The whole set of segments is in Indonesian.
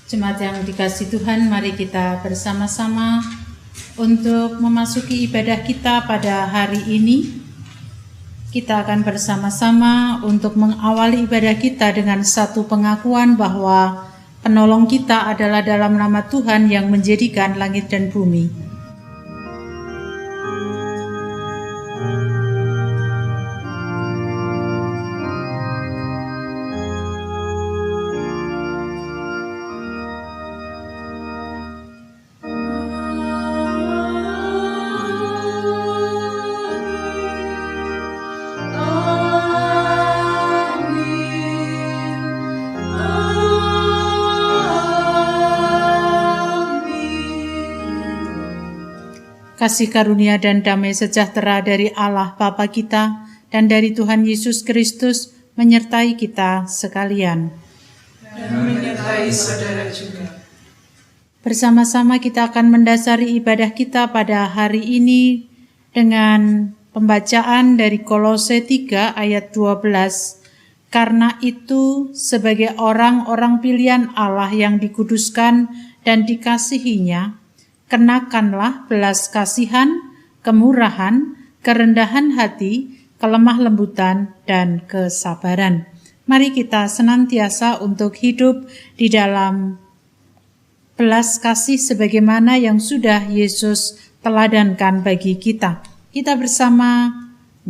Jemaat yang dikasihi Tuhan, mari kita bersama-sama untuk memasuki ibadah kita pada hari ini. Kita akan bersama-sama untuk mengawali ibadah kita dengan satu pengakuan bahwa penolong kita adalah dalam nama Tuhan yang menjadikan langit dan bumi. Kasih karunia dan damai sejahtera dari Allah Bapa kita dan dari Tuhan Yesus Kristus menyertai kita sekalian. Dan menyertai saudara juga. Bersama-sama kita akan mendasari ibadah kita pada hari ini dengan pembacaan dari Kolose 3 ayat 12. Karena itu sebagai orang-orang pilihan Allah yang dikuduskan dan dikasihinya, kenakanlah belas kasihan, kemurahan, kerendahan hati, kelemah lembutan, dan kesabaran. Mari kita senantiasa untuk hidup di dalam belas kasih sebagaimana yang sudah Yesus teladankan bagi kita. Kita bersama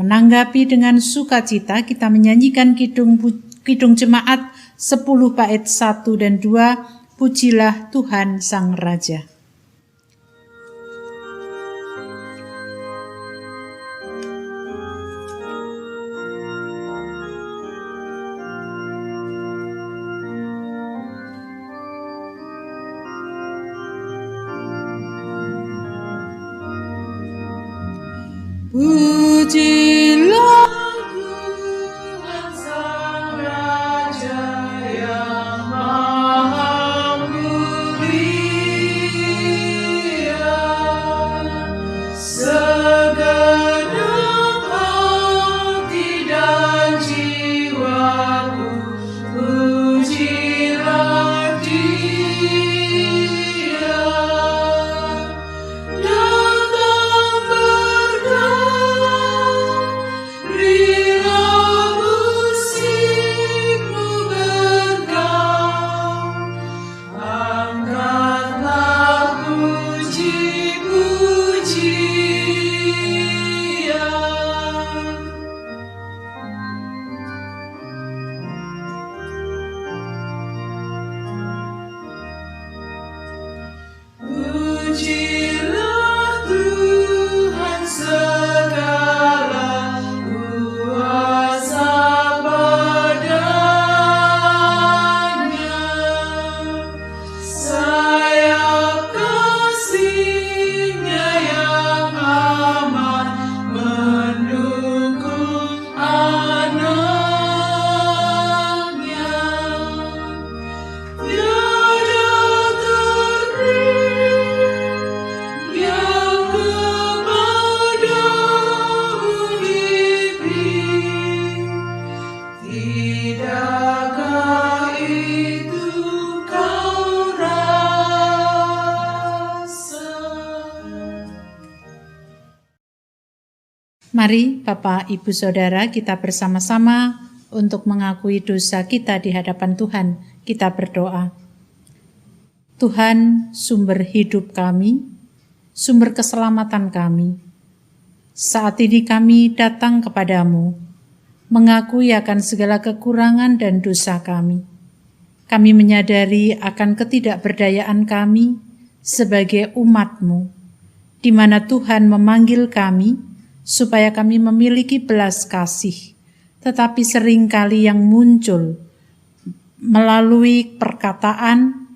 menanggapi dengan sukacita, kita menyanyikan kidung jemaat 10 bait 1 dan 2, Pujilah Tuhan Sang Raja. Pujilah Tuhan Sang Raja yang Maha Mulia, segenap hati dan jiwaku, pujilah Dia. Mari Bapak, Ibu, Saudara, kita bersama-sama untuk mengakui dosa kita di hadapan Tuhan. Kita berdoa. Tuhan, sumber hidup kami, sumber keselamatan kami. Saat ini kami datang kepadamu, mengakui akan segala kekurangan dan dosa kami. Kami menyadari akan ketidakberdayaan kami sebagai umat-Mu, di mana Tuhan memanggil kami supaya kami memiliki belas kasih, tetapi seringkali yang muncul melalui perkataan,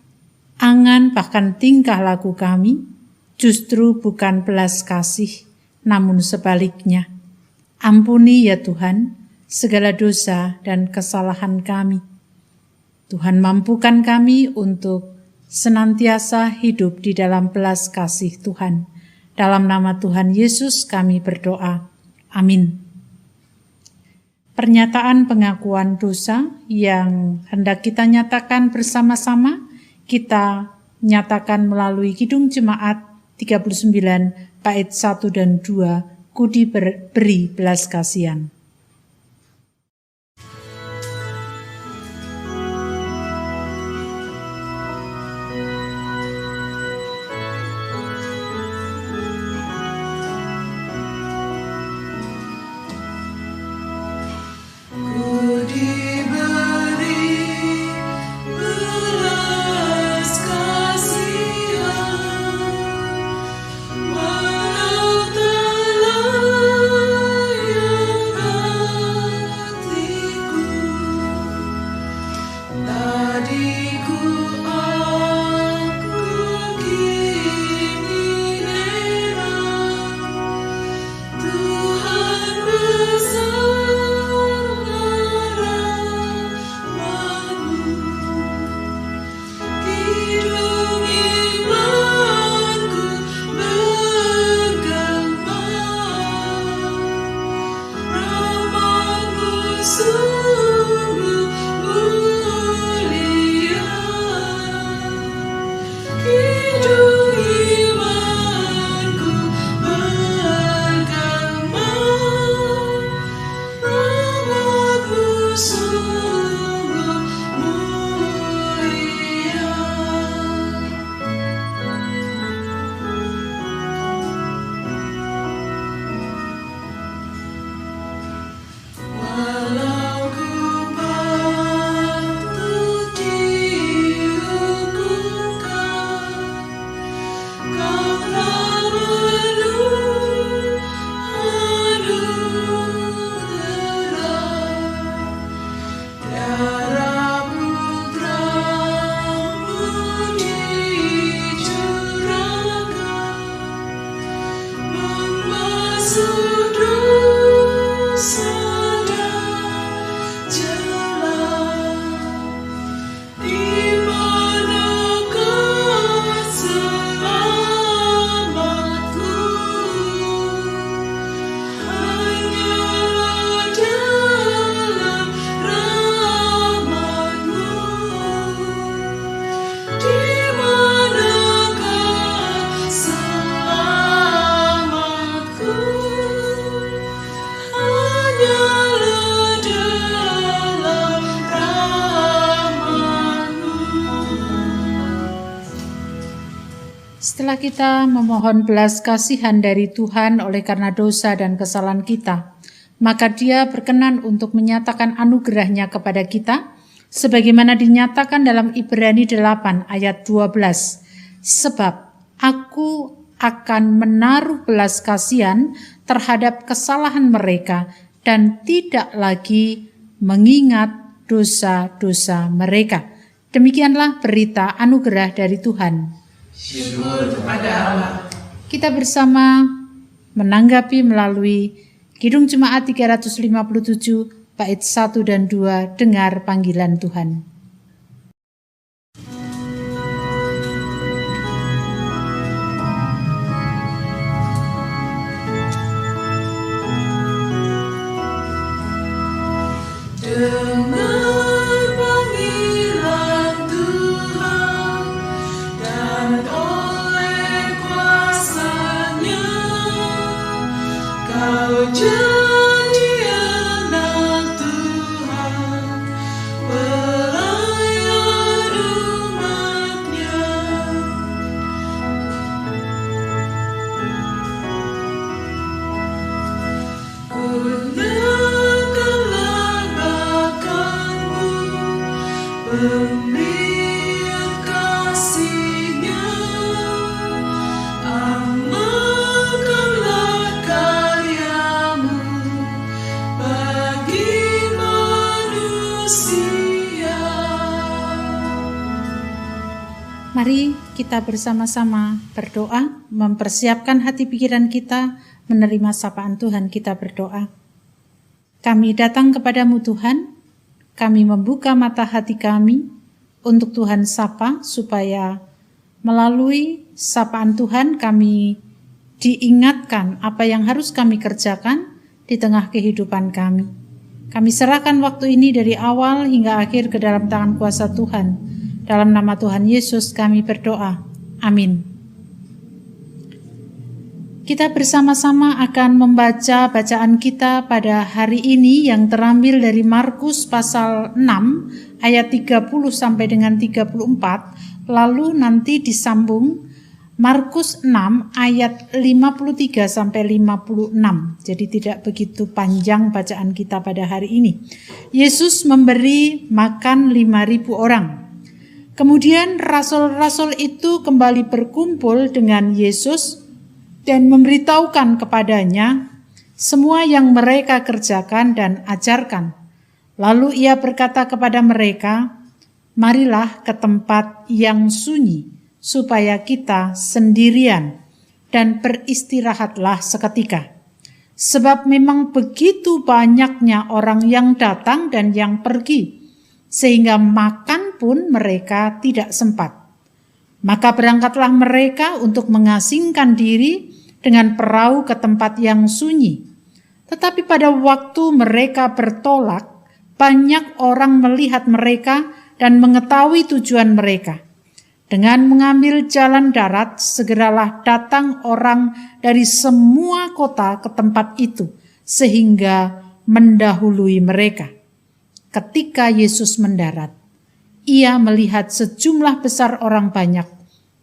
angan, bahkan tingkah laku kami justru bukan belas kasih, namun sebaliknya. Ampuni ya Tuhan segala dosa dan kesalahan kami. Tuhan, mampukan kami untuk senantiasa hidup di dalam belas kasih Tuhan. Dalam nama Tuhan Yesus kami berdoa. Amin. Pernyataan pengakuan dosa yang hendak kita nyatakan bersama-sama, kita nyatakan melalui Kidung Jemaat 39 bait 1 dan 2, Ku diberi belas kasihan. Setelah kita memohon belas kasihan dari Tuhan oleh karena dosa dan kesalahan kita, maka Dia berkenan untuk menyatakan anugerah-Nya kepada kita, sebagaimana dinyatakan dalam Ibrani 8 ayat 12. Sebab aku akan menaruh belas kasihan terhadap kesalahan mereka dan tidak lagi mengingat dosa-dosa mereka. Demikianlah berita anugerah dari Tuhan. Syukur kepada Allah. Kita bersama menanggapi melalui Kidung Jemaat 357 bait 1 dan 2, dengar panggilan Tuhan. Dengar panggilan Tuhan dan oleh kuasa-Nya kau jadi anak Tuhan, pelayan umat-Nya. Gunakanlah bakat-Mu, pemberian kasih-Nya, amalkanlah karya-Mu bagi manusia. Mari kita bersama-sama berdoa, mempersiapkan hati pikiran kita menerima sapaan Tuhan. Kita berdoa. Kami datang kepadamu Tuhan, kami membuka mata hati kami untuk Tuhan sapa, supaya melalui sapaan Tuhan kami diingatkan apa yang harus kami kerjakan di tengah kehidupan kami. Kami serahkan waktu ini dari awal hingga akhir ke dalam tangan kuasa Tuhan, Dalam nama Tuhan Yesus kami berdoa. Amin. Kita bersama-sama akan membaca bacaan kita pada hari ini yang terambil dari Markus pasal 6 ayat 30 sampai dengan 34, lalu nanti disambung Markus 6 ayat 53 sampai 56. Jadi tidak begitu panjang bacaan kita pada hari ini. Yesus memberi makan 5.000 orang. Kemudian rasul-rasul itu kembali berkumpul dengan Yesus dan memberitahukan kepadanya semua yang mereka kerjakan dan ajarkan. Lalu ia berkata kepada mereka, "Marilah ke tempat yang sunyi, supaya kita sendirian dan beristirahatlah seketika. Sebab memang begitu banyaknya orang yang datang dan yang pergi, sehingga makan pun mereka tidak sempat. Maka berangkatlah mereka untuk mengasingkan diri dengan perahu ke tempat yang sunyi. Tetapi pada waktu mereka bertolak, banyak orang melihat mereka dan mengetahui tujuan mereka. Dengan mengambil jalan darat, segeralah datang orang dari semua kota ke tempat itu, sehingga mendahului mereka. Ketika Yesus mendarat, ia melihat sejumlah besar orang banyak,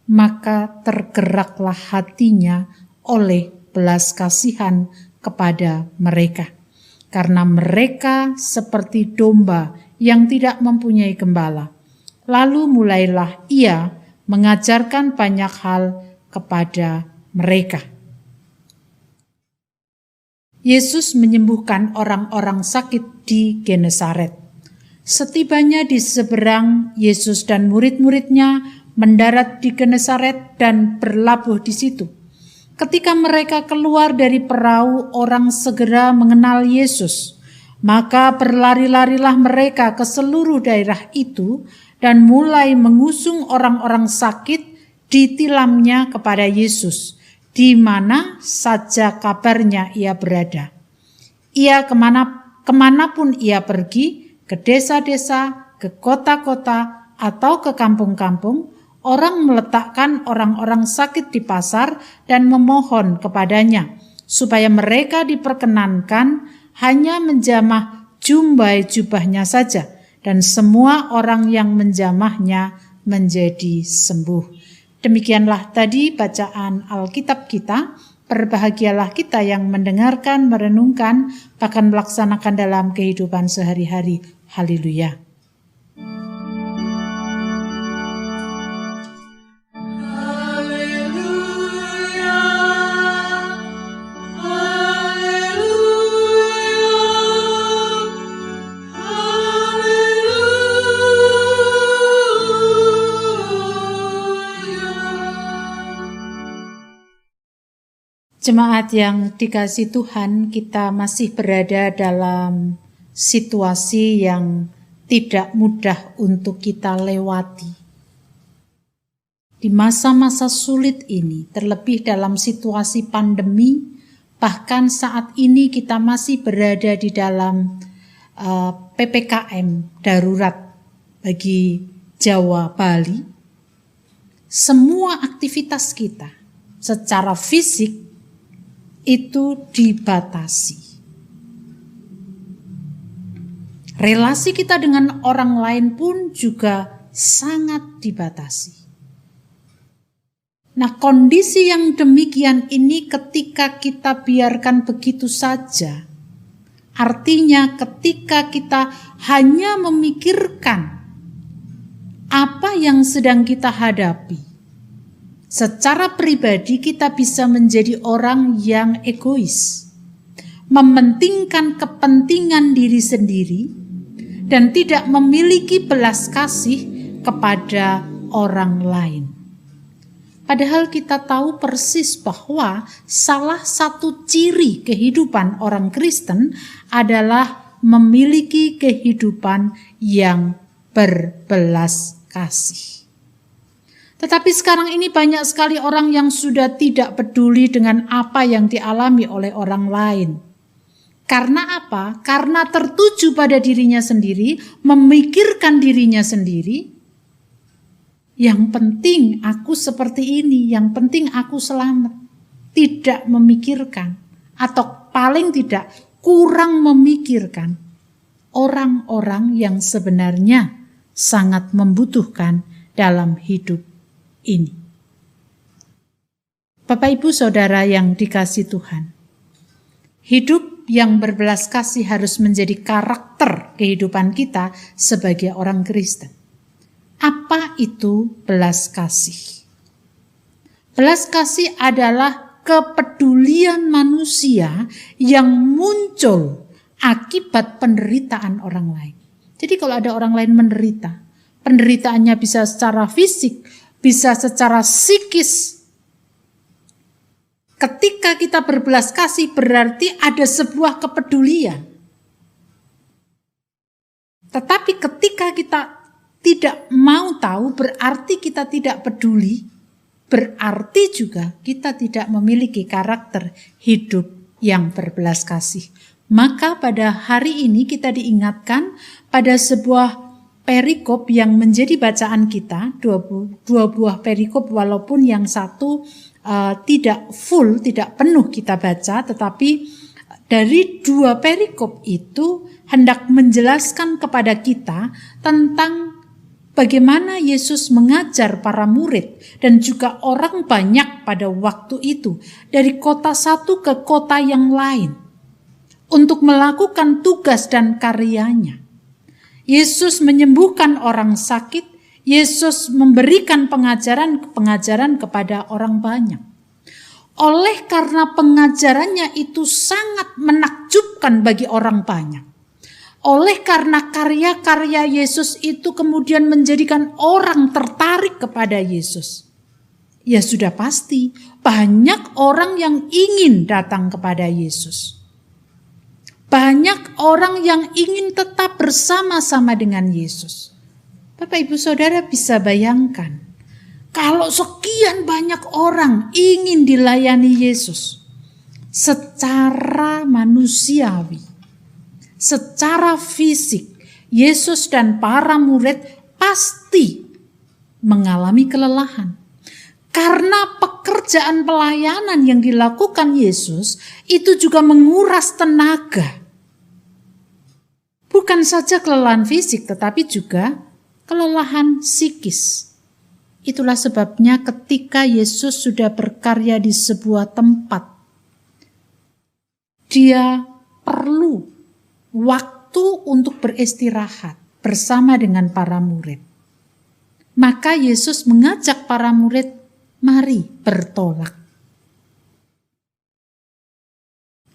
maka tergeraklah hatinya oleh belas kasihan kepada mereka, karena mereka seperti domba yang tidak mempunyai gembala. Lalu mulailah ia mengajarkan banyak hal kepada mereka." Yesus menyembuhkan orang-orang sakit di Genesaret. Setibanya di seberang, Yesus dan murid-muridnya mendarat di Genesaret dan berlabuh di situ. Ketika mereka keluar dari perahu, orang segera mengenal Yesus. Maka berlari-larilah mereka ke seluruh daerah itu dan mulai mengusung orang-orang sakit ditilamnya kepada Yesus, di mana saja kabarnya ia berada. Ia kemanapun ia pergi, ke desa-desa, ke kota-kota, atau ke kampung-kampung, orang meletakkan orang-orang sakit di pasar dan memohon kepadanya, supaya mereka diperkenankan hanya menjamah jumbai jubahnya saja, dan semua orang yang menjamahnya menjadi sembuh. Demikianlah tadi bacaan Alkitab kita. Berbahagialah kita yang mendengarkan, merenungkan, bahkan melaksanakan dalam kehidupan sehari-hari. Haleluya. Jemaat yang dikasihi Tuhan, kita masih berada dalam situasi yang tidak mudah untuk kita lewati. Di masa-masa sulit ini, terlebih dalam situasi pandemi, bahkan saat ini kita masih berada di dalam PPKM darurat bagi Jawa, Bali. Semua aktivitas kita secara fisik itu dibatasi. Relasi kita dengan orang lain pun juga sangat dibatasi. Nah, kondisi yang demikian ini ketika kita biarkan begitu saja, artinya ketika kita hanya memikirkan apa yang sedang kita hadapi, secara pribadi kita bisa menjadi orang yang egois, mementingkan kepentingan diri sendiri, dan tidak memiliki belas kasih kepada orang lain. Padahal kita tahu persis bahwa salah satu ciri kehidupan orang Kristen adalah memiliki kehidupan yang berbelas kasih. Tetapi sekarang ini banyak sekali orang yang sudah tidak peduli dengan apa yang dialami oleh orang lain. Karena apa? Karena tertuju pada dirinya sendiri, memikirkan dirinya sendiri, Yang penting aku seperti ini, yang penting aku selamat. Tidak memikirkan, atau paling tidak kurang memikirkan orang-orang yang sebenarnya sangat membutuhkan dalam hidup ini. Bapak Ibu Saudara yang dikasihi Tuhan, hidup yang berbelas kasih harus menjadi karakter kehidupan kita sebagai orang Kristen. Apa itu belas kasih? Belas kasih adalah kepedulian manusia yang muncul akibat penderitaan orang lain. Jadi kalau ada orang lain menderita, penderitaannya bisa secara fisik, bisa secara psikis. Ketika kita berbelas kasih berarti ada sebuah kepedulian. Tetapi ketika kita tidak mau tahu berarti kita tidak peduli, berarti juga kita tidak memiliki karakter hidup yang berbelas kasih. Maka pada hari ini kita diingatkan pada sebuah perikop yang menjadi bacaan kita, dua buah perikop walaupun yang satu tidak full, tidak penuh kita baca, tetapi dari dua perikop itu hendak menjelaskan kepada kita tentang bagaimana Yesus mengajar para murid dan juga orang banyak pada waktu itu dari kota satu ke kota yang lain untuk melakukan tugas dan karyanya. Yesus menyembuhkan orang sakit, Yesus memberikan pengajaran kepada orang banyak. Oleh karena pengajarannya itu sangat menakjubkan bagi orang banyak. Oleh karena karya-karya Yesus itu kemudian menjadikan orang tertarik kepada Yesus. Ya sudah pasti banyak orang yang ingin datang kepada Yesus. Banyak orang yang ingin tetap bersama-sama dengan Yesus. Bapak Ibu Saudara bisa bayangkan, kalau sekian banyak orang ingin dilayani Yesus secara manusiawi, secara fisik, Yesus dan para murid pasti mengalami kelelahan. Karena pekerjaan pelayanan yang dilakukan Yesus itu juga menguras tenaga. Bukan saja kelelahan fisik tetapi juga kelelahan psikis. Itulah sebabnya ketika Yesus sudah berkarya di sebuah tempat, dia perlu waktu untuk beristirahat bersama dengan para murid. Maka Yesus mengajak para murid, mari bertolak.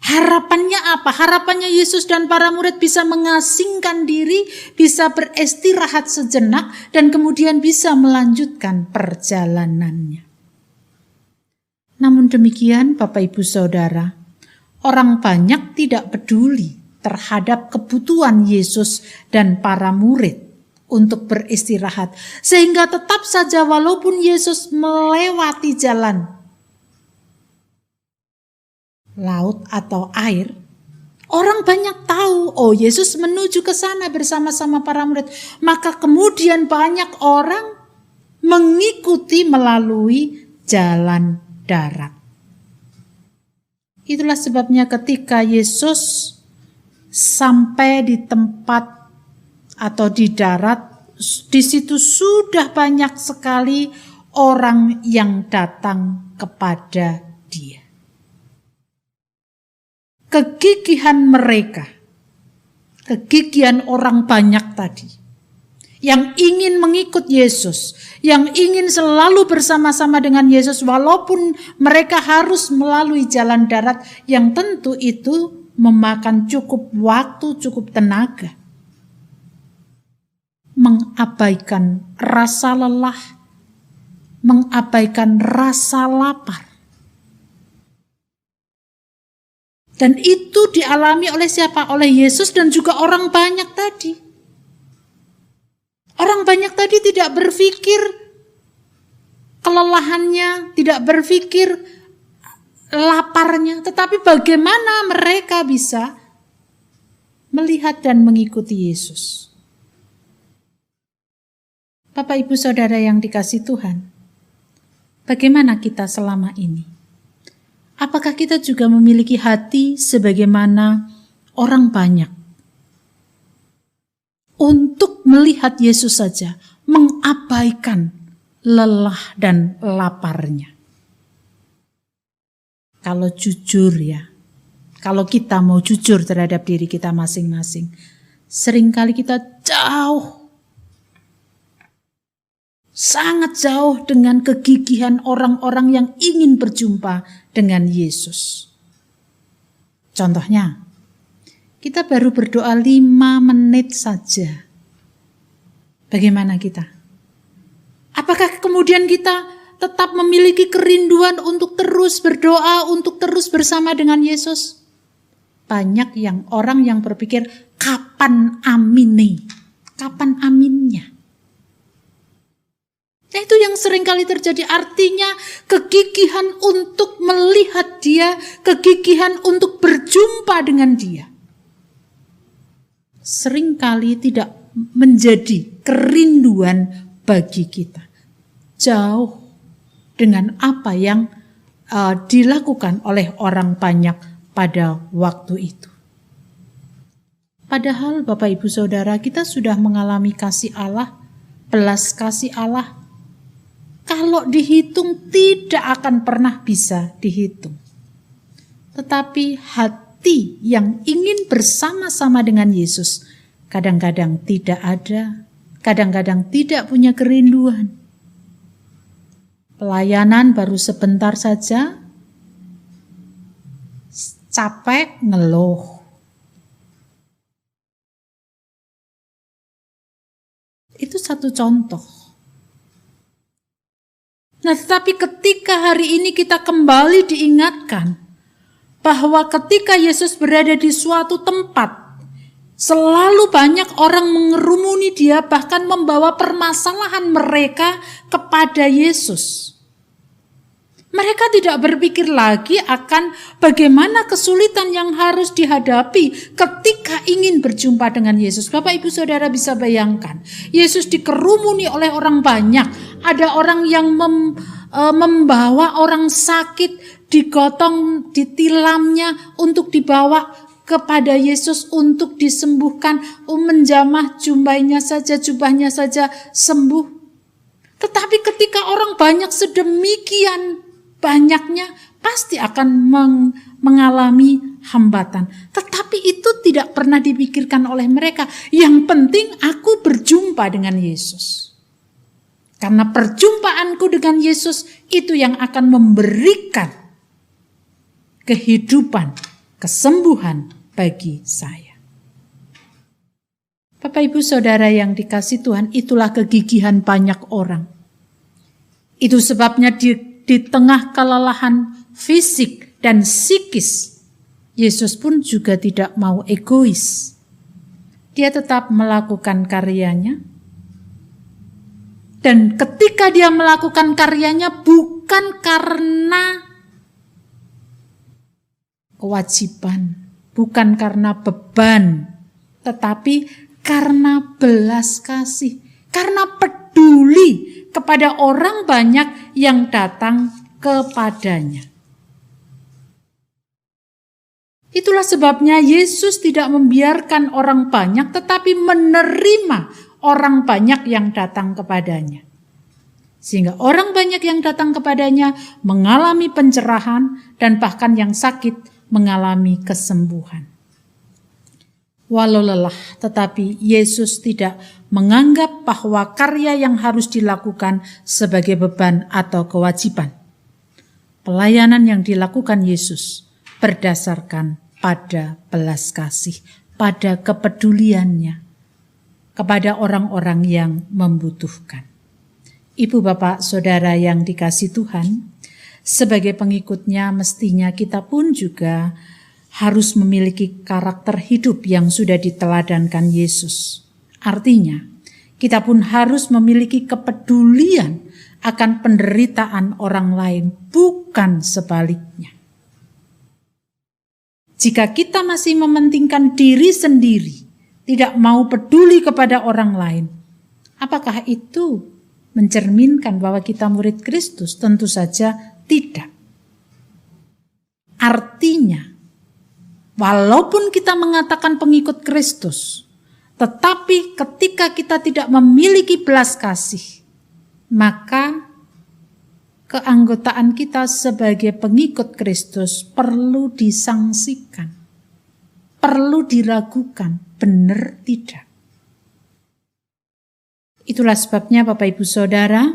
Harapannya apa? Harapannya Yesus dan para murid bisa mengasingkan diri, bisa beristirahat sejenak, dan kemudian bisa melanjutkan perjalanannya. Namun demikian, Bapak Ibu Saudara, orang banyak tidak peduli terhadap kebutuhan Yesus dan para murid untuk beristirahat. Sehingga tetap saja walaupun Yesus melewati jalan laut atau air, orang banyak tahu, oh Yesus menuju ke sana bersama-sama para murid. Maka kemudian banyak orang mengikuti melalui jalan darat. Itulah sebabnya ketika Yesus sampai di tempat atau di darat, di situ sudah banyak sekali orang yang datang kepada dia. Kegigihan mereka, kegigihan orang banyak tadi, yang ingin mengikut Yesus, yang ingin selalu bersama-sama dengan Yesus walaupun mereka harus melalui jalan darat yang tentu itu memakan cukup waktu, cukup tenaga. Mengabaikan rasa lelah, mengabaikan rasa lapar. Dan itu dialami oleh siapa? Oleh Yesus dan juga orang banyak tadi. Orang banyak tadi tidak berpikir kelelahannya, tidak berpikir laparnya, tetapi bagaimana mereka bisa melihat dan mengikuti Yesus. Bapak Ibu Saudara yang dikasihi Tuhan, bagaimana kita selama ini? Apakah kita juga memiliki hati sebagaimana orang banyak? Untuk melihat Yesus saja, mengabaikan lelah dan laparnya. Kalau jujur ya, kalau kita mau jujur terhadap diri kita masing-masing, seringkali kita sangat jauh dengan kegigihan orang-orang yang ingin berjumpa dengan Yesus. Contohnya, kita baru berdoa 5 menit saja. Bagaimana kita? Apakah kemudian kita tetap memiliki kerinduan untuk terus berdoa, untuk terus bersama dengan Yesus? Banyak orang yang berpikir, kapan amin nih? Kapan aminnya? Nah, itu yang seringkali terjadi, artinya kegigihan untuk melihat Dia, kegigihan untuk berjumpa dengan Dia, seringkali tidak menjadi kerinduan bagi kita. Jauh dengan apa yang dilakukan oleh orang banyak pada waktu itu. Padahal Bapak Ibu Saudara, kita sudah mengalami kasih Allah, belas kasih Allah. Kalau dihitung tidak akan pernah bisa dihitung. Tetapi hati yang ingin bersama-sama dengan Yesus kadang-kadang tidak ada, kadang-kadang tidak punya kerinduan. Pelayanan baru sebentar saja, capek, ngeluh. Itu satu contoh. Nah, tetapi ketika hari ini kita kembali diingatkan bahwa ketika Yesus berada di suatu tempat, selalu banyak orang mengerumuni Dia, bahkan membawa permasalahan mereka kepada Yesus. Mereka tidak berpikir lagi akan bagaimana kesulitan yang harus dihadapi ketika ingin berjumpa dengan Yesus. Bapak Ibu Saudara bisa bayangkan, Yesus dikerumuni oleh orang banyak. Ada orang yang membawa orang sakit, digotong, ditilamnya untuk dibawa kepada Yesus untuk disembuhkan. Menjamah jubahnya saja sembuh. Tetapi ketika orang banyak sedemikian banyaknya, pasti akan mengalami hambatan. Tetapi itu tidak pernah dipikirkan oleh mereka. Yang penting aku berjumpa dengan Yesus. Karena perjumpaanku dengan Yesus itu yang akan memberikan kehidupan, kesembuhan bagi saya. Bapak Ibu Saudara yang dikasihi Tuhan, itulah kegigihan banyak orang. Itu sebabnya di tengah kelelahan fisik dan psikis, Yesus pun juga tidak mau egois. Dia tetap melakukan karyanya. Dan ketika dia melakukan karyanya bukan karena kewajiban, bukan karena beban, tetapi karena belas kasih, karena peduli kepada orang banyak yang datang kepadanya. Itulah sebabnya Yesus tidak membiarkan orang banyak, tetapi menerima orang banyak yang datang kepadanya. Sehingga orang banyak yang datang kepadanya mengalami pencerahan dan bahkan yang sakit mengalami kesembuhan. Walau lelah, tetapi Yesus tidak menganggap bahwa karya yang harus dilakukan sebagai beban atau kewajiban. Pelayanan yang dilakukan Yesus berdasarkan pada belas kasih, pada kepeduliannya kepada orang-orang yang membutuhkan. Ibu, Bapak, Saudara yang dikasihi Tuhan, sebagai pengikutnya mestinya kita pun juga harus memiliki karakter hidup yang sudah diteladankan Yesus. Artinya, kita pun harus memiliki kepedulian akan penderitaan orang lain, bukan sebaliknya. Jika kita masih mementingkan diri sendiri, tidak mau peduli kepada orang lain, Apakah itu mencerminkan bahwa kita murid Kristus? Tentu saja tidak. Artinya, walaupun kita mengatakan pengikut Kristus, tetapi ketika kita tidak memiliki belas kasih, maka keanggotaan kita sebagai pengikut Kristus perlu disangsikan, perlu diragukan, benar tidak. Itulah sebabnya Bapak Ibu Saudara,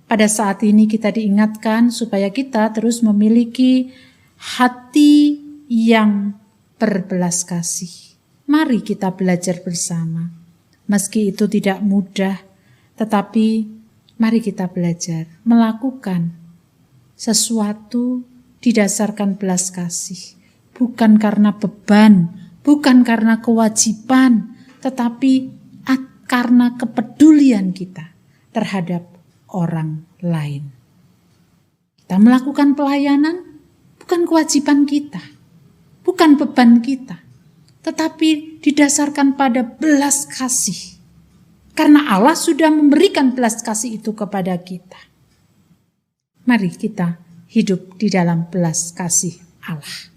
pada saat ini kita diingatkan supaya kita terus memiliki hati yang berbelas kasih. Mari kita belajar bersama. Meski itu tidak mudah, tetapi mari kita belajar melakukan sesuatu didasarkan belas kasih. Bukan karena beban, bukan karena kewajiban, tetapi karena kepedulian kita terhadap orang lain. Kita melakukan pelayanan bukan kewajiban kita, bukan beban kita, tetapi didasarkan pada belas kasih. Karena Allah sudah memberikan belas kasih itu kepada kita. Mari kita hidup di dalam belas kasih Allah.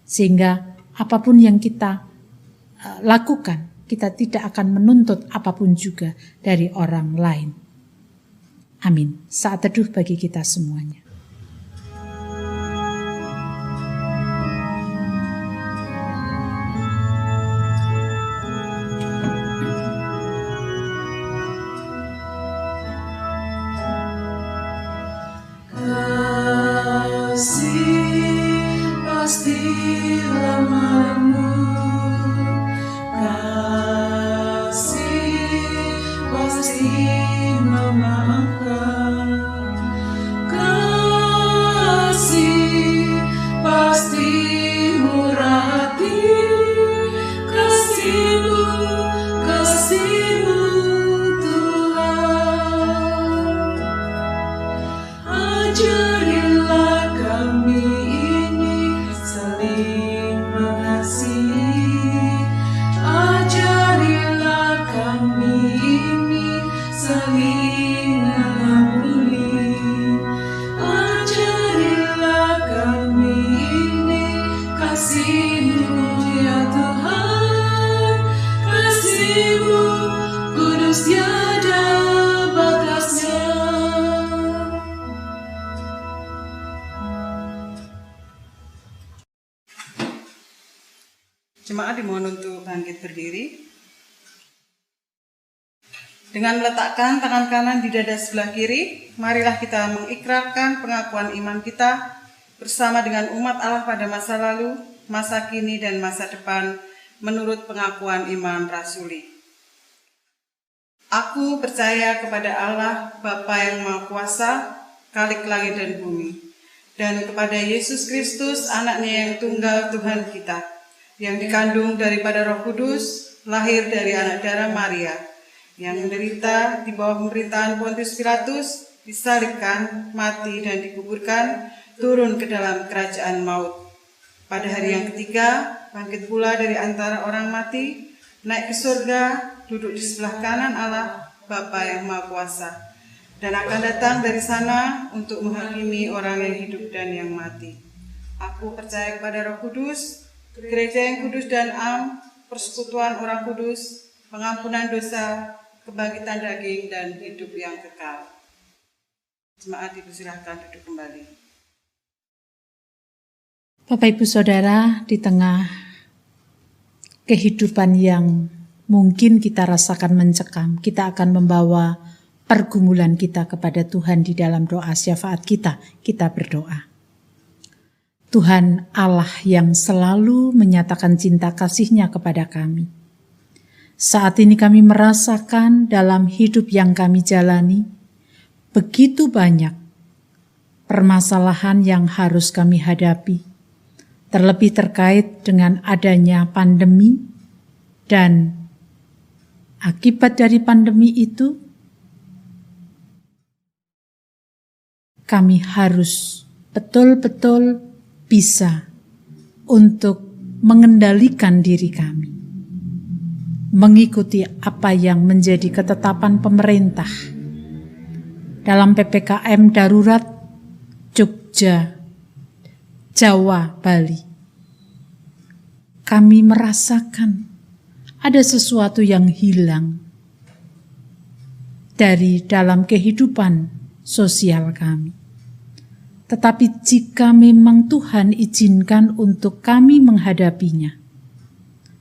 Sehingga apapun yang kita lakukan, kita tidak akan menuntut apapun juga dari orang lain. Amin. Saat teduh bagi kita semuanya. Jemaat dimohon untuk bangkit berdiri. Dengan meletakkan tangan kanan di dada sebelah kiri, marilah kita mengikrarkan pengakuan iman kita bersama dengan umat Allah pada masa lalu, masa kini, dan masa depan menurut pengakuan iman rasuli. Aku percaya kepada Allah, Bapa yang Maha Kuasa, Khalik langit dan bumi, dan kepada Yesus Kristus, anaknya yang tunggal Tuhan kita, yang dikandung daripada Roh Kudus, lahir dari anak darah Maria, yang menderita di bawah pemerintahan Pontius Pilatus, disalibkan, mati dan dikuburkan, turun ke dalam kerajaan maut. Pada hari yang ketiga, bangkit pula dari antara orang mati, naik ke surga, duduk di sebelah kanan Allah, Bapa yang Maha Kuasa, dan akan datang dari sana untuk menghakimi orang yang hidup dan yang mati. Aku percaya kepada Roh Kudus, gereja yang kudus dan am, persekutuan orang kudus, pengampunan dosa, kebangkitan daging, dan hidup yang kekal. Jemaat dipersilahkan duduk kembali. Bapak Ibu Saudara, di tengah kehidupan yang mungkin kita rasakan mencekam, kita akan membawa pergumulan kita kepada Tuhan di dalam doa syafaat kita. Kita berdoa. Tuhan Allah yang selalu menyatakan cinta kasih-Nya kepada kami. Saat ini kami merasakan dalam hidup yang kami jalani, begitu banyak permasalahan yang harus kami hadapi, terlebih terkait dengan adanya pandemi, dan akibat dari pandemi itu, kami harus betul-betul bisa untuk mengendalikan diri kami. mengikuti apa yang menjadi ketetapan pemerintah dalam PPKM darurat Jogja, Jawa, Bali. Kami merasakan ada sesuatu yang hilang dari dalam kehidupan sosial kami. Tetapi jika memang Tuhan izinkan untuk kami menghadapinya,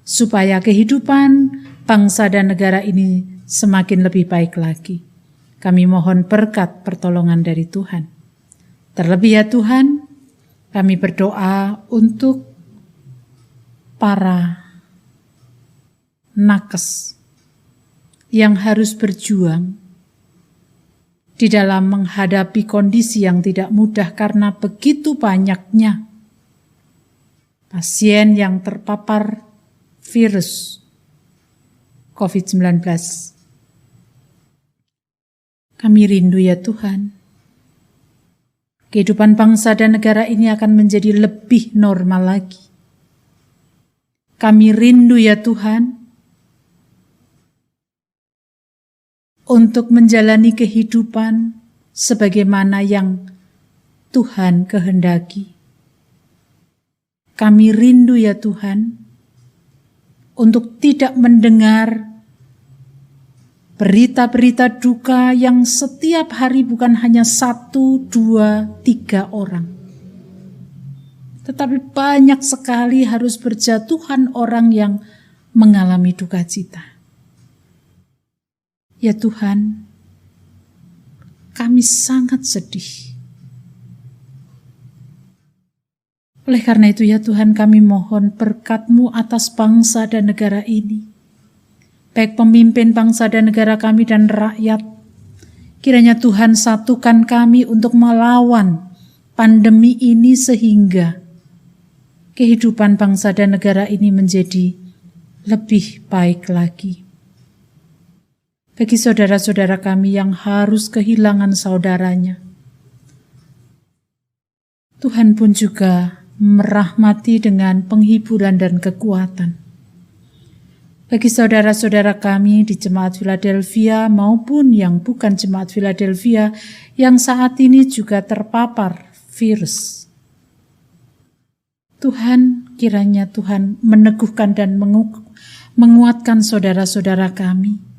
supaya kehidupan bangsa dan negara ini semakin lebih baik lagi, kami mohon berkat pertolongan dari Tuhan. Terlebih ya Tuhan, kami berdoa untuk para nakes yang harus berjuang di dalam menghadapi kondisi yang tidak mudah karena begitu banyaknya pasien yang terpapar virus COVID-19. Kami rindu ya Tuhan, kehidupan bangsa dan negara ini akan menjadi lebih normal lagi. Kami rindu ya Tuhan, untuk menjalani kehidupan sebagaimana yang Tuhan kehendaki. Kami rindu ya Tuhan, untuk tidak mendengar berita-berita duka yang setiap hari bukan hanya 1, 2, 3 orang. Tetapi banyak sekali harus berjatuhan orang yang mengalami duka cita. Ya Tuhan, kami sangat sedih. Oleh karena itu ya Tuhan, kami mohon berkat-Mu atas bangsa dan negara ini. Baik pemimpin bangsa dan negara kami dan rakyat. Kiranya Tuhan satukan kami untuk melawan pandemi ini sehingga kehidupan bangsa dan negara ini menjadi lebih baik lagi. Bagi saudara-saudara kami yang harus kehilangan saudaranya, Tuhan pun juga merahmati dengan penghiburan dan kekuatan. Bagi saudara-saudara kami di Jemaat Philadelphia maupun yang bukan Jemaat Philadelphia yang saat ini juga terpapar virus, Tuhan, kiranya Tuhan meneguhkan dan menguatkan saudara-saudara kami.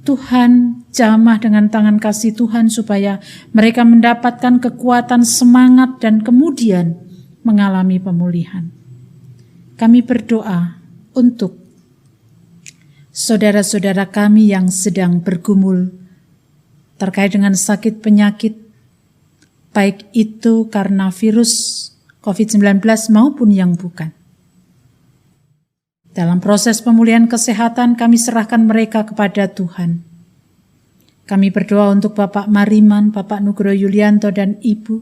Tuhan jamah dengan tangan kasih Tuhan supaya mereka mendapatkan kekuatan, semangat, dan kemudian mengalami pemulihan. Kami berdoa untuk saudara-saudara kami yang sedang bergumul terkait dengan sakit penyakit, baik itu karena virus COVID-19 maupun yang bukan. Dalam proses pemulihan kesehatan, kami serahkan mereka kepada Tuhan. Kami berdoa untuk Bapak Mariman, Bapak Nugroho Yulianto, dan Ibu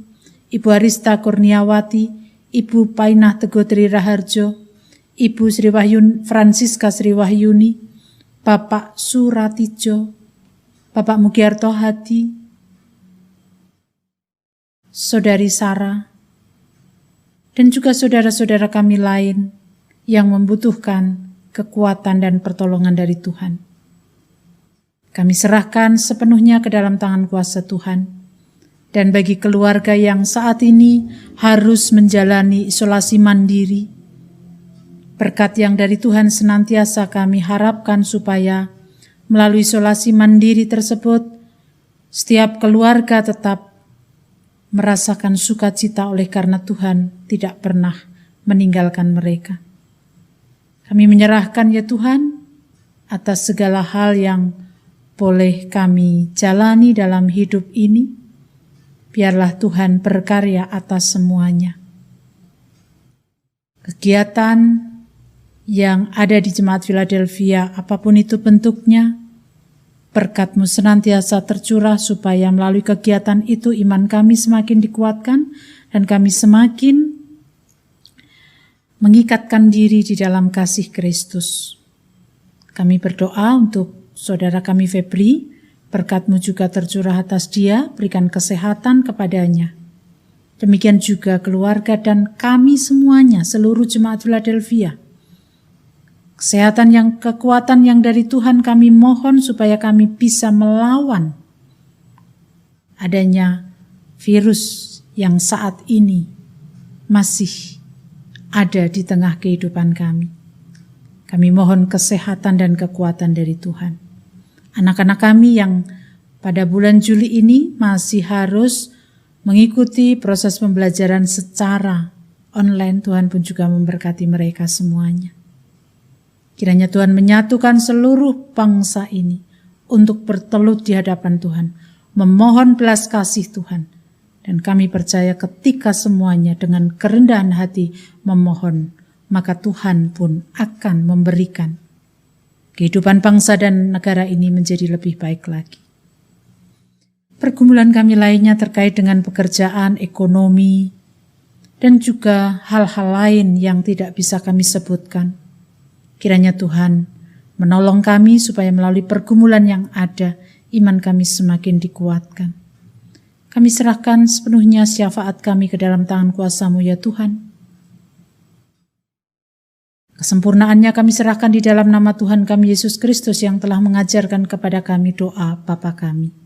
Arista Kurniawati, Ibu Painah Teguh Tri Raharjo, Ibu Sri Francisca Sri Wahyuni, Bapak Suratijo, Bapak Mugiarto Hadi, Saudari Sarah, dan juga saudara-saudara kami lain yang membutuhkan kekuatan dan pertolongan dari Tuhan. Kami serahkan sepenuhnya ke dalam tangan kuasa Tuhan. Dan bagi keluarga yang saat ini harus menjalani isolasi mandiri, berkat yang dari Tuhan senantiasa kami harapkan supaya melalui isolasi mandiri tersebut, setiap keluarga tetap merasakan sukacita oleh karena Tuhan tidak pernah meninggalkan mereka. Kami menyerahkan ya Tuhan atas segala hal yang boleh kami jalani dalam hidup ini. Biarlah Tuhan berkarya atas semuanya. Kegiatan yang ada di Jemaat Philadelphia, apapun itu bentuknya, berkat-Mu senantiasa tercurah supaya melalui kegiatan itu iman kami semakin dikuatkan dan kami semakin mengikatkan diri di dalam kasih Kristus. Kami berdoa untuk saudara kami Febri, berkat-Mu juga tercurah atas dia, berikan kesehatan kepadanya. Demikian juga keluarga dan kami semuanya, seluruh Jemaat Philadelphia. kekuatan yang dari Tuhan kami mohon supaya kami bisa melawan adanya virus yang saat ini masih ada di tengah kehidupan kami. Kami mohon kesehatan dan kekuatan dari Tuhan. Anak-anak kami yang pada bulan Juli ini masih harus mengikuti proses pembelajaran secara online, Tuhan pun juga memberkati mereka semuanya. Kiranya Tuhan menyatukan seluruh bangsa ini untuk bertelut di hadapan Tuhan, memohon belas kasih Tuhan. Dan kami percaya ketika semuanya dengan kerendahan hati memohon, maka Tuhan pun akan memberikan kehidupan bangsa dan negara ini menjadi lebih baik lagi. Pergumulan kami lainnya terkait dengan pekerjaan, ekonomi, dan juga hal-hal lain yang tidak bisa kami sebutkan. Kiranya Tuhan menolong kami supaya melalui pergumulan yang ada, iman kami semakin dikuatkan. Kami serahkan sepenuhnya syafaat kami ke dalam tangan kuasa-Mu ya Tuhan. Kesempurnaannya kami serahkan di dalam nama Tuhan kami Yesus Kristus yang telah mengajarkan kepada kami doa Bapa kami.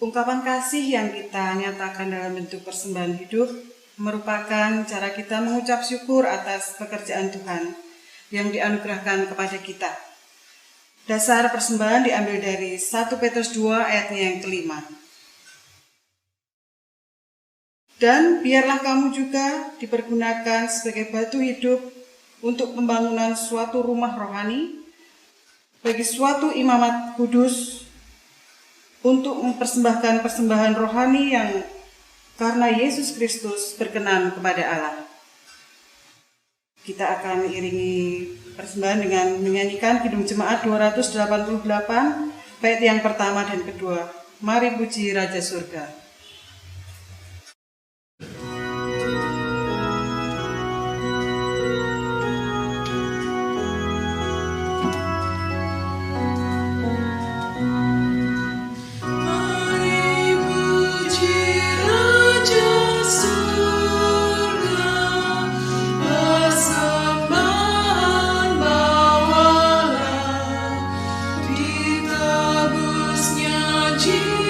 Ungkapan kasih yang kita nyatakan dalam bentuk persembahan hidup merupakan cara kita mengucap syukur atas pekerjaan Tuhan yang dianugerahkan kepada kita. Dasar persembahan diambil dari 1 Petrus 2 ayatnya yang kelima. Dan biarlah kamu juga dipergunakan sebagai batu hidup untuk pembangunan suatu rumah rohani bagi suatu imamat kudus, untuk mempersembahkan persembahan rohani yang karena Yesus Kristus berkenan kepada Allah. Kita akan iringi persembahan dengan menyanyikan Kidung Jemaat 288, bait yang pertama dan kedua. Mari puji Raja Surga. Jiwa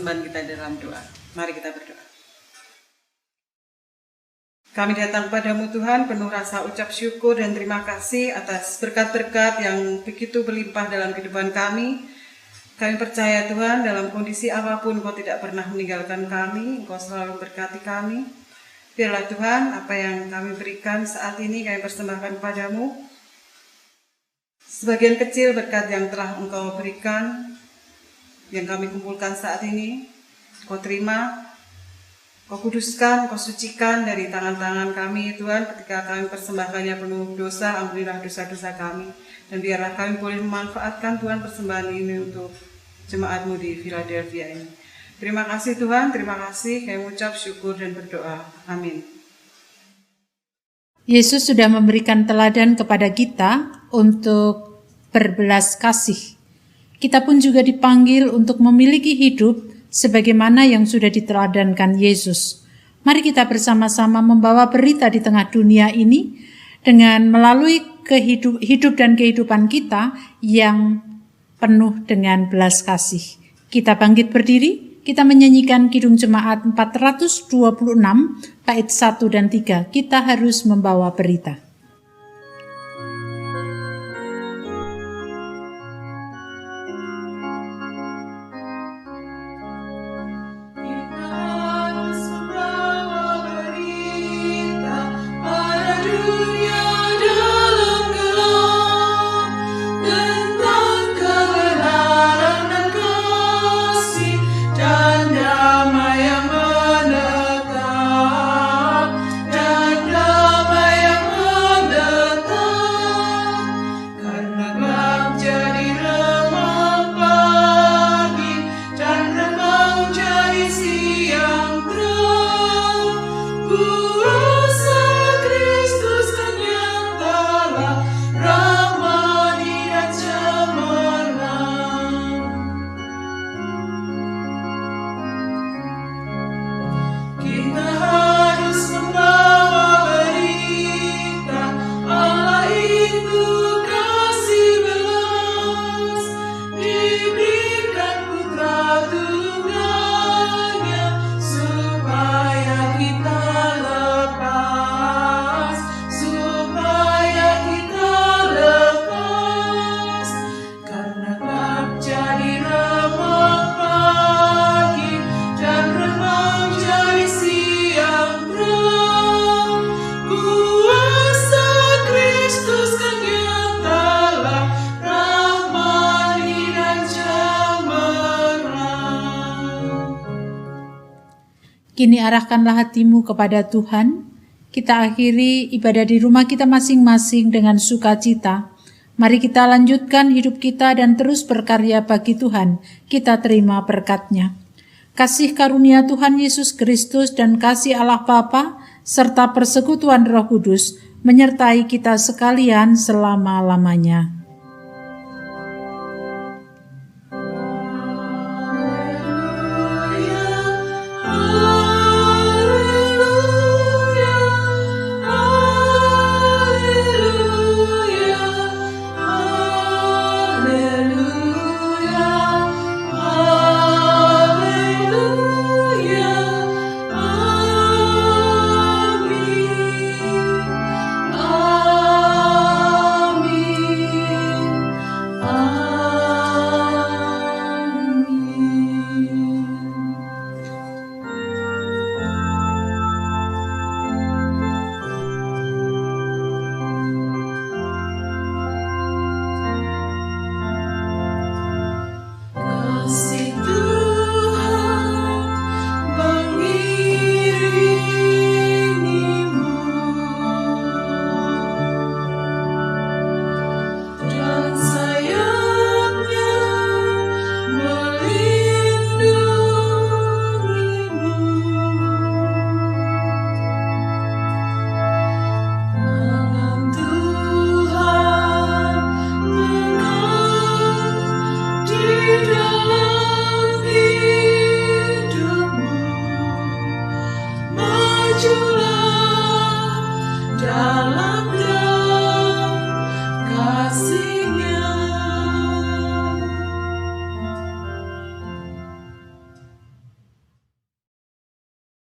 persembahan kita dalam doa. Mari kita berdoa. Kami datang kepadamu Tuhan, penuh rasa ucap syukur dan terima kasih atas berkat-berkat yang begitu berlimpah dalam kehidupan kami. Kami percaya Tuhan, dalam kondisi apapun Engkau tidak pernah meninggalkan kami, Engkau selalu berkati kami. Biarlah Tuhan, apa yang kami berikan saat ini kami persembahkan kepadamu. Sebagian kecil berkat yang telah Engkau berikan, yang kami kumpulkan saat ini, Engkau terima, Kau kuduskan, Kau sucikan dari tangan-tangan kami, Tuhan, ketika kami persembahkannya penuh dosa, ampunilah dosa-dosa kami. Dan biarlah kami boleh memanfaatkan Tuhan persembahan ini untuk jemaat-Mu di Philadelphia ini. Terima kasih Tuhan, terima kasih, kami ucap syukur dan berdoa. Amin. Yesus sudah memberikan teladan kepada kita untuk berbelas kasih. Kita pun juga dipanggil untuk memiliki hidup sebagaimana yang sudah diteladankan Yesus. Mari kita bersama-sama membawa berita di tengah dunia ini dengan melalui hidup dan kehidupan kita yang penuh dengan belas kasih. Kita bangkit berdiri, kita menyanyikan Kidung Jemaat 426, bait 1 dan 3. Kita harus membawa berita. Kini arahkanlah hatimu kepada Tuhan. Kita akhiri ibadah di rumah kita masing-masing dengan sukacita. Mari kita lanjutkan hidup kita dan terus berkarya bagi Tuhan. Kita terima berkat-Nya. Kasih karunia Tuhan Yesus Kristus dan kasih Allah Bapa serta persekutuan Roh Kudus menyertai kita sekalian selama-lamanya. Majulah dalam